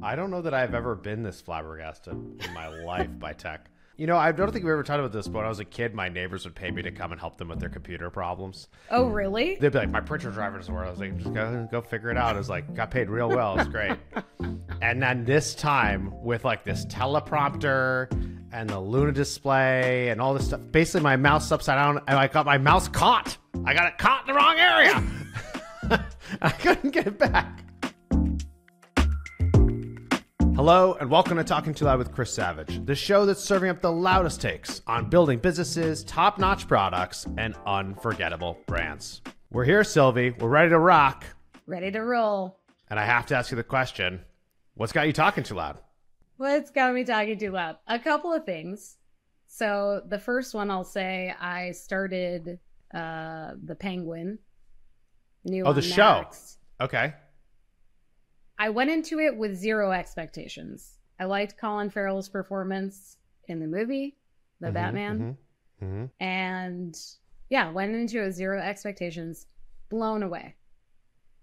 I don't know that I've ever been this flabbergasted in my life by tech. You know, I don't think we ever talked about this, but when I was a kid, my neighbors would pay me to come and help them with their computer problems. Oh, really? They'd be like, my printer driver doesn't work. I was like, just go figure it out. I was like, got paid real well. It's great. And then this time with like this teleprompter and the Luna display and all this stuff, basically my mouse is upside down and I got my mouse caught. I got it caught in the wrong area. I couldn't get it back. Hello, and welcome to Talking Too Loud with Chris Savage, the show that's serving up the loudest takes on building businesses, top-notch products, and unforgettable brands. We're here, Sylvie. We're ready to rock. Ready to roll. And I have to ask you the question, what's got you talking too loud? What's got me talking too loud? A couple of things. So the first one I'll say, I started The Penguin. New on the show. Max. Okay. I went into it with zero expectations. I liked Colin Farrell's performance in the movie, The Batman. And yeah, went into it with zero expectations. Blown away.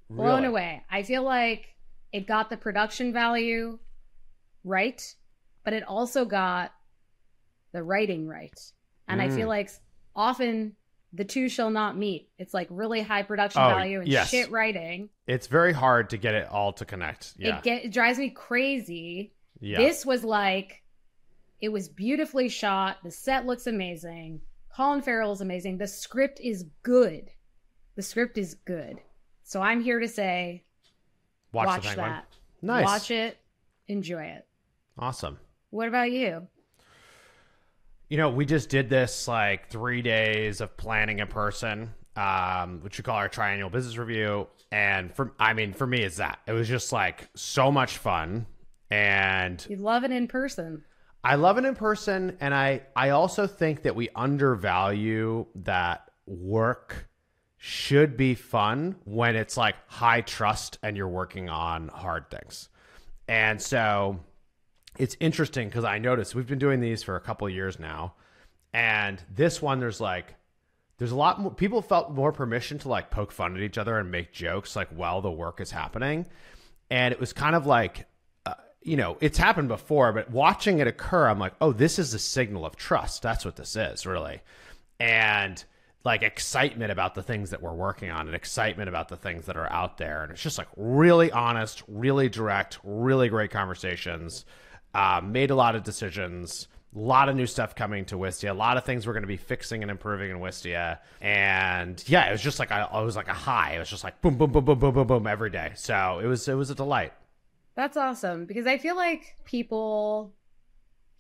Blown away. I feel like it got the production value right, but it also got the writing right. And I feel like often the two shall not meet. It's like really high production value and shit writing. It's very hard to get it all to connect. Yeah. It drives me crazy. Yeah. This was like, it was beautifully shot. The set looks amazing. Colin Farrell is amazing. The script is good. The script is good. So I'm here to say, watch that. Nice. Watch it. Enjoy it. Awesome. What about you? You know, we just did this like 3 days of planning in person, which we call our triennial business review. And for me, it's that. It was just like so much fun. And You love it in person. I love it in person. And I also think that we undervalue that work should be fun when it's like high trust and you're working on hard things. And so it's interesting because I noticed we've been doing these for a couple of years now. And this one, there's a lot more, people felt more permission to like poke fun at each other and make jokes like while the work is happening. And it was kind of like, it's happened before, but watching it occur, I'm like, oh, this is a signal of trust. That's what this is really. And like excitement about the things that we're working on and excitement about the things that are out there. And it's just like really honest, really direct, really great conversations. Made a lot of decisions, a lot of new stuff coming to Wistia, a lot of things we're going to be fixing and improving in Wistia. And yeah, it was just like, I was like a high. It was just like boom, boom, boom, boom, boom, boom, boom every day. So it was a delight. That's awesome because I feel like people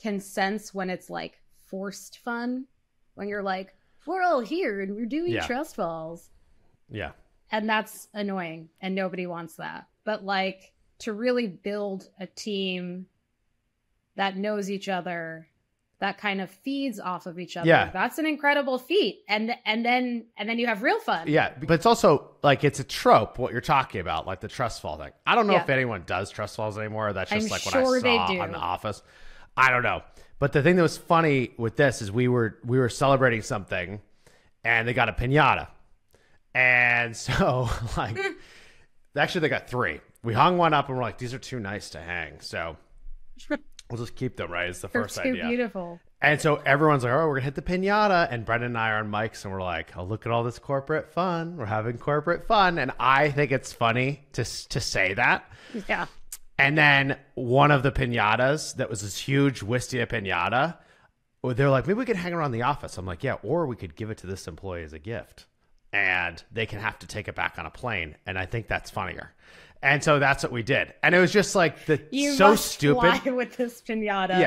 can sense when it's like forced fun, when you're like, we're all here and we're doing trust falls. Yeah. And that's annoying and nobody wants that. But like to really build a team that knows each other, that kind of feeds off of each other. Yeah. That's an incredible feat. And then you have real fun. Yeah. But it's also like, it's a trope, what you're talking about, like the trust fall thing. I don't know if anyone does trust falls anymore. That's just what I saw on The Office. I don't know. But the thing that was funny with this is we were celebrating something and they got a piñata. And so like, actually they got 3. We hung one up and we're like, these are too nice to hang. So we'll just keep them, right? It's the first idea. They're too beautiful. And so everyone's like, oh, we're going to hit the piñata. And Brendan and I are on mics and we're like, oh, look at all this corporate fun. We're having corporate fun. And I think it's funny to say that. Yeah. And then one of the piñatas that was this huge Wistia piñata, they're like, maybe we could hang around the office. I'm like, yeah, or we could give it to this employee as a gift. And they can have to take it back on a plane. And I think that's funnier. And so that's what we did. And it was just like so stupid. Fly with this piñata.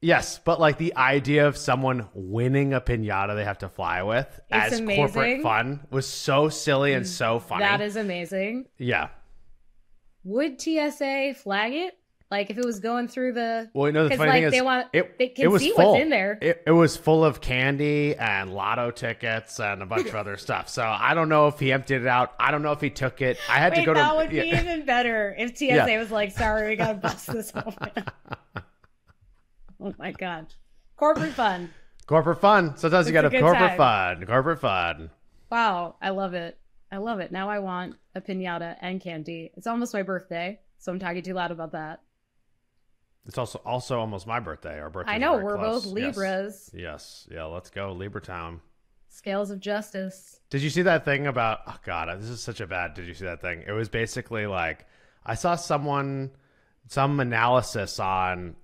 Yes. But like the idea of someone winning a piñata they have to fly with as corporate fun was so silly and so funny. That is amazing. Yeah. Would TSA flag it? Like if it was going through the... Well, you know, the funny thing is they can see what's in there. It was full of candy and lotto tickets and a bunch of other stuff. So I don't know if he emptied it out. I don't know if he took it. I had to go to... That would be even better if TSA was like, sorry, we got to bust this open. Oh my God. Corporate fun. Corporate fun. Sometimes you got to corporate fun. Corporate fun. Wow. I love it. Now I want a piñata and candy. It's almost my birthday, so I'm talking too loud about that. It's also almost my birthday. Our birthday. I know, we're both Libras. Yes. Yeah, let's go Libra Town. Scales of justice. Did you see that thing about, oh God, this is such a bad, did you see that thing? It was basically like, I saw some analysis on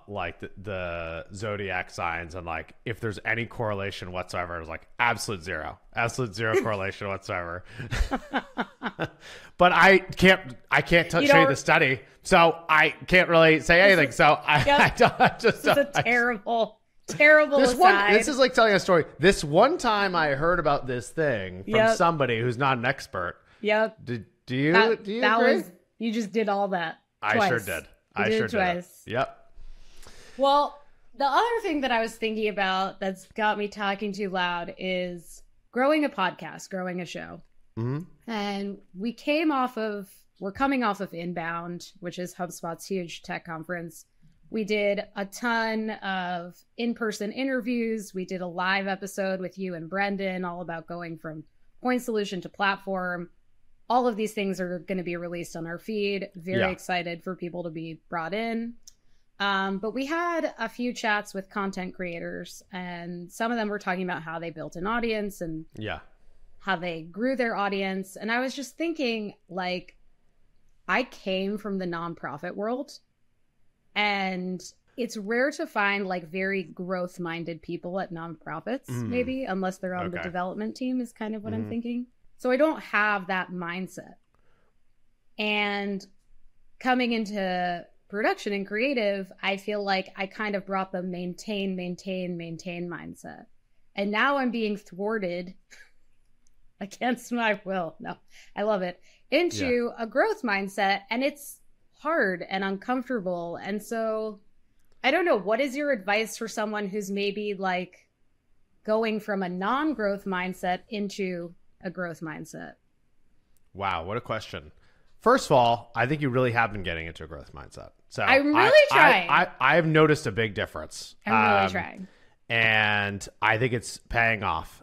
like the zodiac signs, and like if there's any correlation whatsoever. It was like absolute zero correlation whatsoever. But I can't show you the study, so I can't really say anything. So I just this is a terrible aside. This is like telling a story. This one time I heard about this thing from somebody who's not an expert. Yep. Do you agree? You just did all that. I sure did. I sure did. Yep. Well, the other thing that I was thinking about that's got me talking too loud is growing a podcast, growing a show. Mm-hmm. And we're coming off of Inbound, which is HubSpot's huge tech conference. We did a ton of in-person interviews. We did a live episode with you and Brendan, all about going from point solution to platform. All of these things are going to be released on our feed. Very excited for people to be brought in. But we had a few chats with content creators, and some of them were talking about how they built an audience and how they grew their audience. And I was just thinking, like, I came from the nonprofit world, and it's rare to find like very growth-minded people at nonprofits, maybe, unless they're on the development team is kind of what I'm thinking. So I don't have that mindset. And coming into production and creative, I feel like I kind of brought the maintain mindset. And now I'm being thwarted against my will. No, I love it. Into a growth mindset. And it's hard and uncomfortable. And so I don't know. What is your advice for someone who's maybe like going from a non-growth mindset into a growth mindset? Wow, what a question. First of all, I think you really have been getting into a growth mindset. So I'm really trying. I've noticed a big difference. I'm really trying. And I think it's paying off.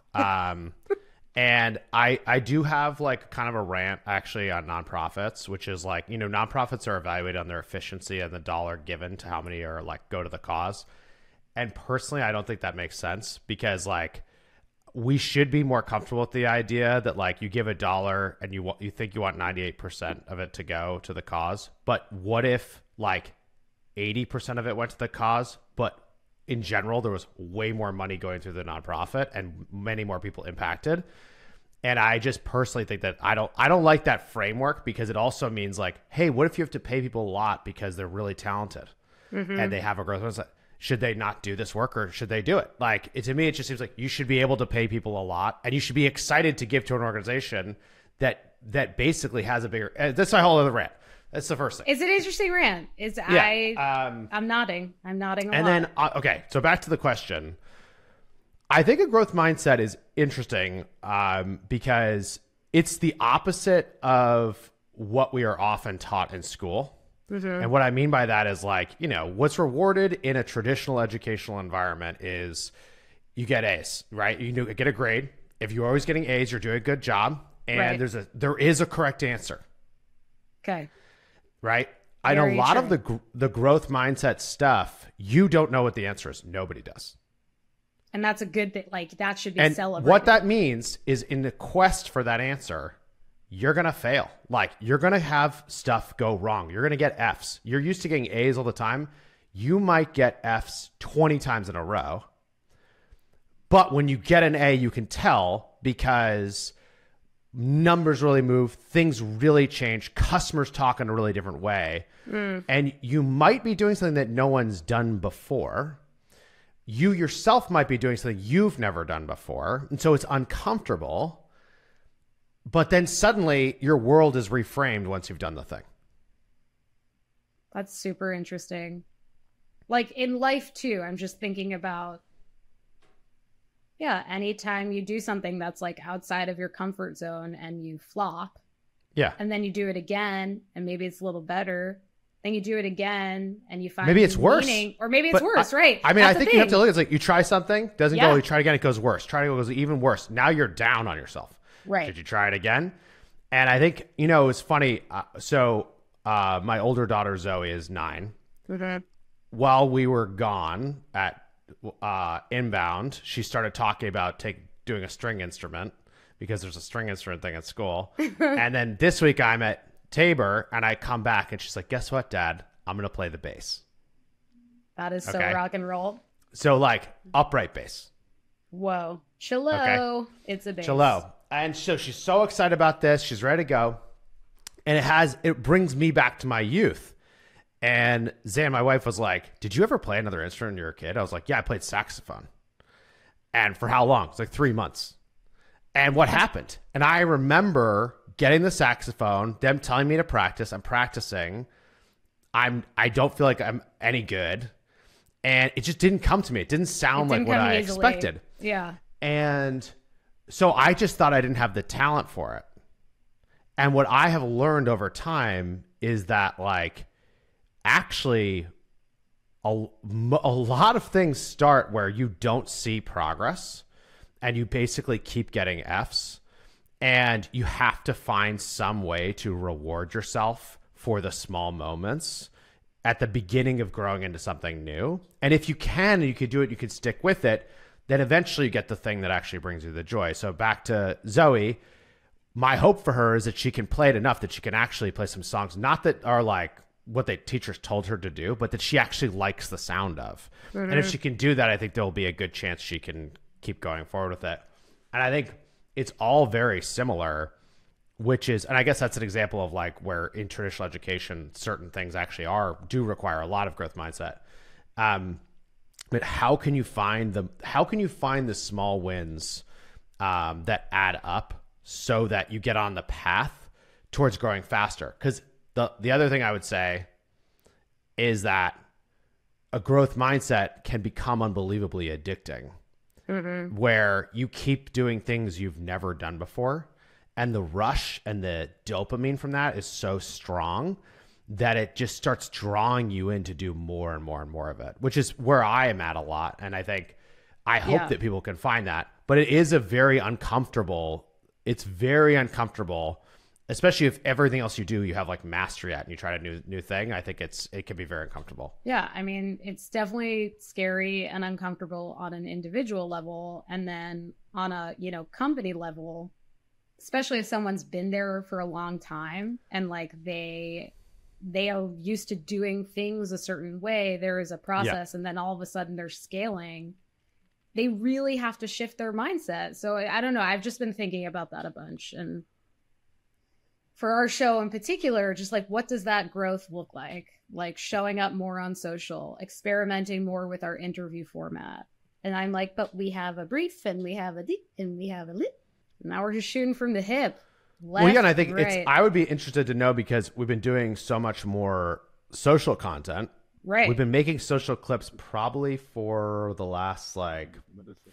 And I do have like kind of a rant actually on nonprofits, which is like, you know, nonprofits are evaluated on their efficiency and the dollar given to how many are like go to the cause. And personally, I don't think that makes sense, because like we should be more comfortable with the idea that like you give $1 and you think you want 98% of it to go to the cause. But what if like 80% of it went to the cause, but in general, there was way more money going through the nonprofit and many more people impacted? And I just personally think that I don't like that framework, because it also means like, hey, what if you have to pay people a lot because they're really talented and they have a growth mindset? Should they not do this work, or should they do it? Like, to me, it just seems like you should be able to pay people a lot, and you should be excited to give to an organization that basically has a bigger. That's my whole other rant. That's the first thing. It's an interesting rant. I'm nodding. I'm nodding a lot. And then, okay, so back to the question. I think a growth mindset is interesting because it's the opposite of what we are often taught in school. And what I mean by that is like, you know, what's rewarded in a traditional educational environment is you get A's, right? You get a grade. If you're always getting A's, you're doing a good job. And there is a correct answer. Okay. Right? I know a lot of the growth mindset stuff, you don't know what the answer is. Nobody does. And that's a good thing. Like, that should be celebrated. What that means is, in the quest for that answer, you're going to fail. Like, you're going to have stuff go wrong. You're going to get F's. You're used to getting A's all the time. You might get F's 20 times in a row. But when you get an A, you can tell, because numbers really move. Things really change. Customers talk in a really different way. And you might be doing something that no one's done before. You yourself might be doing something you've never done before. And so it's uncomfortable. But then suddenly your world is reframed once you've done the thing. That's super interesting. Like in life too, I'm just thinking about, anytime you do something that's like outside of your comfort zone and you flop. Yeah. And then you do it again and maybe it's a little better. Then you do it again and you find maybe it's worse. Or maybe it's worse, right? I mean, I think you have to look, it's like you try something, doesn't go, you try it again, it goes worse. Try it, it goes even worse. Now you're down on yourself. Right. Did you try it again? And I think, you know, it's funny. So my older daughter Zoe is 9. Okay. While we were gone at inbound, she started talking about doing a string instrument because there's a string instrument thing at school. And then this week I'm at Tabor and I come back and she's like, guess what, Dad? I'm going to play the bass. That is so rock and roll. So like upright bass. Whoa. Cello. Okay. It's a bass. Cello. And so she's so excited about this. She's ready to go. And it brings me back to my youth. And Zan, my wife, was like, did you ever play another instrument when you were a kid? I was like, yeah, I played saxophone. And for how long? It's like 3 months. And what happened? And I remember getting the saxophone, them telling me to practice. I'm practicing. I don't feel like I'm any good. And it just didn't come to me. It didn't sound like what I expected. Yeah. And so I just thought I didn't have the talent for it. And what I have learned over time is that, like, actually a lot of things start where you don't see progress and you basically keep getting Fs, and you have to find some way to reward yourself for the small moments at the beginning of growing into something new. And if you can, and you can do it, you can stick with it, then eventually you get the thing that actually brings you the joy. So back to Zoe, my hope for her is that she can play it enough that she can actually play some songs, not that are like what the teachers told her to do, but that she actually likes the sound of. Mm-hmm. And if she can do that, I think there'll be a good chance she can keep going forward with it. And I think it's all very similar, which is, and I guess that's an example of like where in traditional education, certain things actually do require a lot of growth mindset. But how can you find the small wins that add up so that you get on the path towards growing faster? Because the other thing I would say is that a growth mindset can become unbelievably addicting, mm-hmm. where you keep doing things you've never done before. And the rush and the dopamine from that is so strong that it just starts drawing you in to do more and more and more of it, which is where I am at a lot. And I hope that people can find that. But it is it's very uncomfortable, especially if everything else you do, you have like mastery at and you try a new thing. I think it can be very uncomfortable. Yeah. I mean, it's definitely scary and uncomfortable on an individual level. And then on a, company level, especially if someone's been there for a long time and like they are used to doing things a certain way, there is a process, and then all of a sudden they're scaling. They really have to shift their mindset. So I don't know. I've just been thinking about that a bunch. And for our show in particular, just like, what does that growth look like? Like showing up more on social, experimenting more with our interview format. And I'm like, but we have a brief and we have a deep and we have a lit. Now we're just shooting from the hip. Left, well, yeah, and I think right. I would be interested to know, because we've been doing so much more social content. Right. We've been making social clips probably for the last like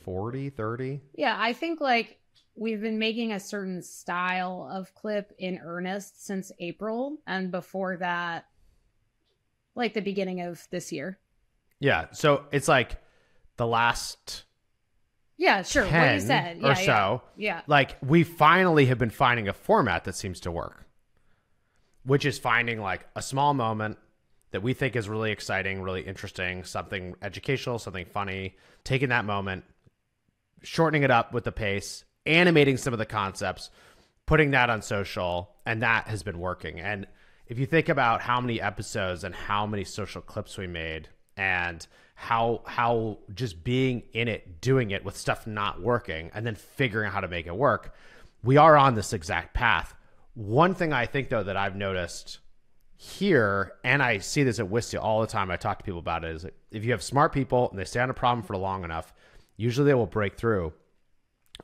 40, 30. Yeah, I think like we've been making a certain style of clip in earnest since April. And before that, like the beginning of this year. Yeah. So it's like the last... Yeah, sure. What you said. Yeah, so. Yeah. Like we finally have been finding a format that seems to work, which is finding like a small moment that we think is really exciting, really interesting, something educational, something funny, taking that moment, shortening it up with the pace, animating some of the concepts, putting that on social, and that has been working. And if you think about how many episodes and how many social clips we made, and how just being in it, doing it with stuff not working, and then figuring out how to make it work, we are on this exact path. One thing I think, though, that I've noticed here, and I see this at Wistia all the time, I talk to people about it, is if you have smart people and they stay on a problem for long enough, usually they will break through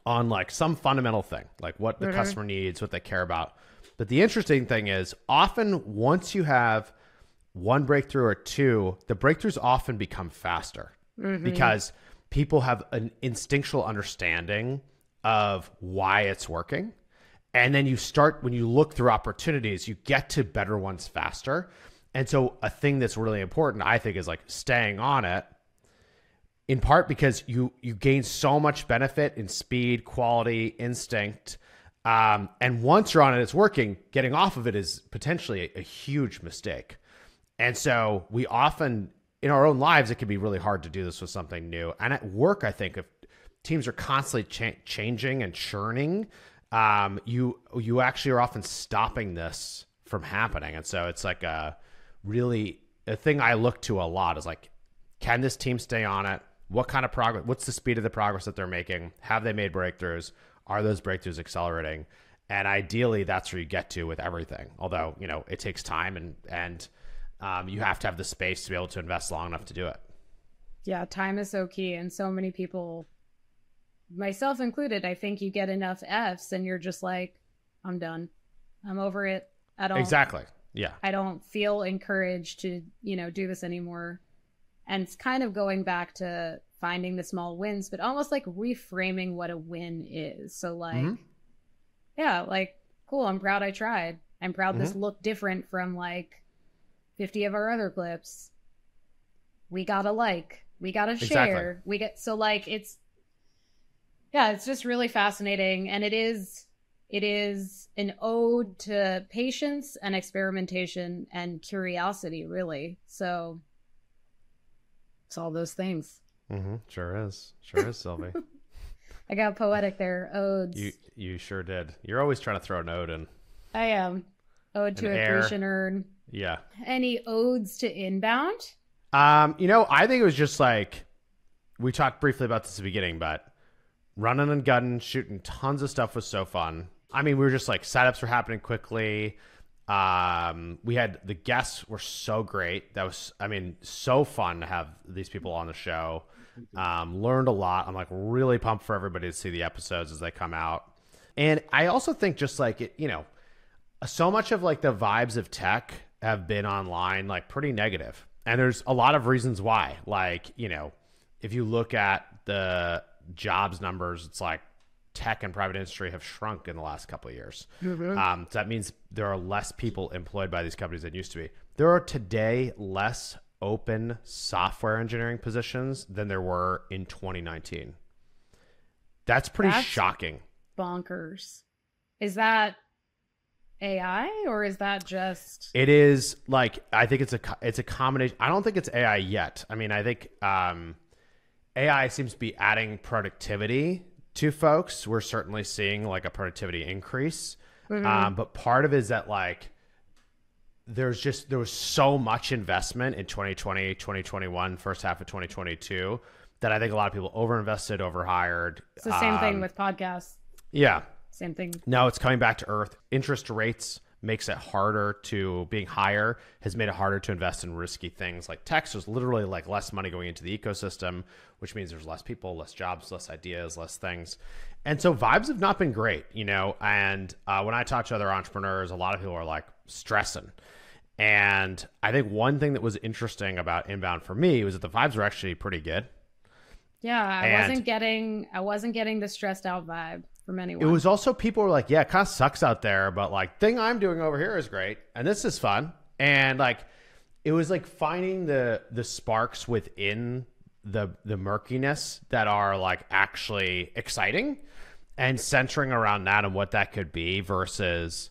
on like some fundamental thing, like what the customer needs, what they care about. But the interesting thing is, often once you have one breakthrough or two, the breakthroughs often become faster because people have an instinctual understanding of why it's working. And then you start, when you look through opportunities, you get to better ones faster. And so a thing that's really important, I think, is like staying on it, in part because you gain so much benefit in speed, quality, instinct, And once you're on it, it's working. Getting off of it is potentially a huge mistake. And so we often, in our own lives, it can be really hard to do this with something new. And at work, I think if teams are constantly changing and churning, you actually are often stopping this from happening. And so it's like a thing I look to a lot is like, can this team stay on it? What kind of progress? What's the speed of the progress that they're making? Have they made breakthroughs? Are those breakthroughs accelerating? And ideally, that's where you get to with everything. Although, it takes time and you have to have the space to be able to invest long enough to do it. Yeah, time is so key. And so many people, myself included, I think you get enough Fs and you're just like, I'm done. I'm over it. Exactly. Yeah. I don't feel encouraged to, do this anymore. And it's kind of going back to finding the small wins, but almost like reframing what a win is. So like, yeah, like, cool. I'm proud I tried. I'm proud this looked different from like 50 of our other clips. We got a like, we got a share. Exactly. So like, it's just really fascinating. And it is an ode to patience and experimentation and curiosity, really. So it's all those things. Sure is, Sylvie. I got poetic there. Odes. You sure did. You're always trying to throw an ode in. I am. Ode to accretion earn. Yeah. Any odes to inbound? I think it was just like, we talked briefly about this at the beginning, but running and gunning, shooting tons of stuff was so fun. I mean, we were just like, setups were happening quickly. We had, the guests were so great. That was, so fun to have these people on the show. Learned a lot. I'm like really pumped for everybody to see the episodes as they come out. And I also think just like it, so much of like the vibes of tech have been online, like pretty negative. And there's a lot of reasons why, like, if you look at the jobs numbers, it's like tech and private industry have shrunk in the last couple of years. So that means there are less people employed by these companies than used to be. There are today less open software engineering positions than there were in 2019. That's pretty shocking. Bonkers. Is that AI or is that just? It is like, I think it's a combination. I don't think it's AI yet. I think AI seems to be adding productivity to folks. We're certainly seeing like a productivity increase. But part of it is that like, there was so much investment in 2020, 2021, first half of 2022 that I think a lot of people overinvested, overhired. It's the same thing with podcasts. Yeah. Same thing. No, it's coming back to earth. Interest rates makes it harder being higher, has made it harder to invest in risky things like tech. So there's literally like less money going into the ecosystem, which means there's less people, less jobs, less ideas, less things. And so vibes have not been great, and when I talk to other entrepreneurs, a lot of people are like stressing. And I think one thing that was interesting about inbound for me was that the vibes were actually pretty good. Yeah, I wasn't getting the stressed out vibe from anyone. It was also, people were like, yeah, it kind of sucks out there, but like thing I'm doing over here is great. And this is fun. And like, it was like finding the sparks within the murkiness that are like actually exciting and centering around that and what that could be versus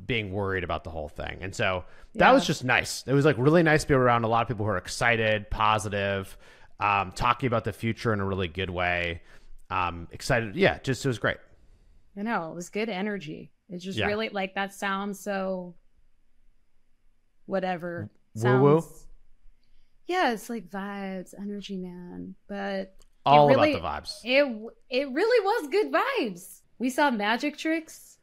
being worried about the whole thing. And so that was just nice. It was like really nice to be around a lot of people who are excited, positive, talking about the future in a really good way. Excited. Yeah, it was great. I know, it was good energy. It's just really like, that sounds so whatever. Woo-woo? Yeah, it's like vibes, energy, man. But all about the vibes. It really was good vibes. We saw magic tricks.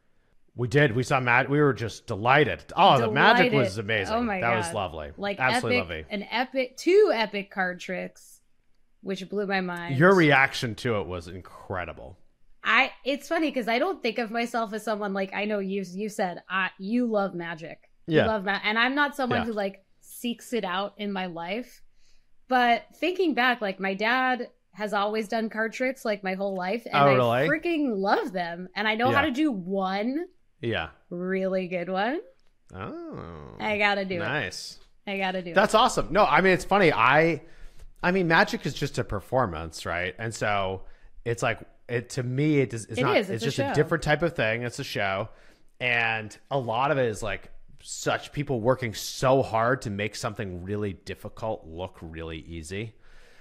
We did. We saw we were just delighted. Oh, the magic was amazing. Oh my God. That was lovely. Like absolutely lovely. Two epic card tricks, which blew my mind. Your reaction to it was incredible. It's funny because I don't think of myself as someone like, I know you said you love magic. Yeah. You love magic. And I'm not someone who like seeks it out in my life. But thinking back, like my dad has always done card tricks like my whole life. And I freaking love them. And I know how to do one. Yeah. Really good one. Oh. I gotta do it. Nice. I gotta do it. That's awesome. No, it's funny. Magic is just a performance, right? And so it's like, it to me, it's just a different type of thing. It's a show. And a lot of it is like such people working so hard to make something really difficult look really easy.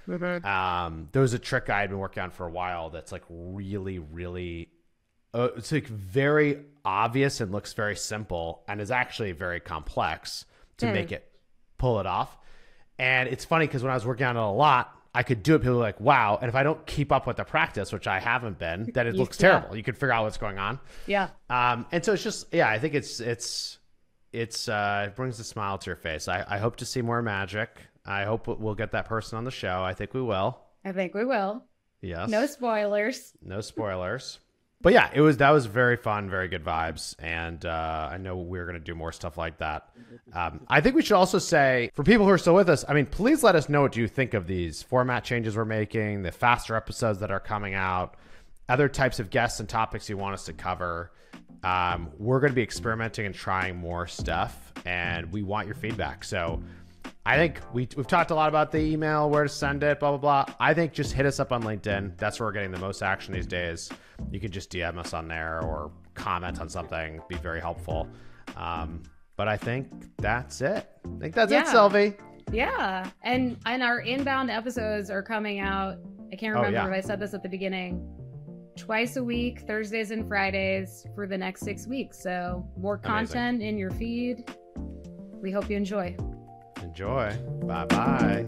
There was a trick I had been working on for a while that's like really, really, it's like very obvious and looks very simple and is actually very complex to make it pull it off. And it's funny because when I was working on it a lot, I could do it. People were like, wow. And if I don't keep up with the practice, which I haven't been, then it looks terrible. You could figure out what's going on. Yeah. And so it's just, yeah, I think it brings a smile to your face. I hope to see more magic. I hope we'll get that person on the show. I think we will. Yes. No spoilers. No spoilers. But yeah, that was very fun, very good vibes. And I know we're going to do more stuff like that. I think we should also say, for people who are still with us, I mean, please let us know what you think of these format changes we're making, the faster episodes that are coming out, other types of guests and topics you want us to cover. We're going to be experimenting and trying more stuff, and we want your feedback. So I think we've talked a lot about the email, where to send it, blah, blah, blah. I think just hit us up on LinkedIn. That's where we're getting the most action these days. You can just DM us on there or comment on something. Be very helpful. But I think that's it. I think that's it, Sylvie. Yeah. And our inbound episodes are coming out. I can't remember if I said this at the beginning. Twice a week, Thursdays and Fridays for the next 6 weeks. So more content in your feed. We hope you enjoy. Enjoy. Bye-bye.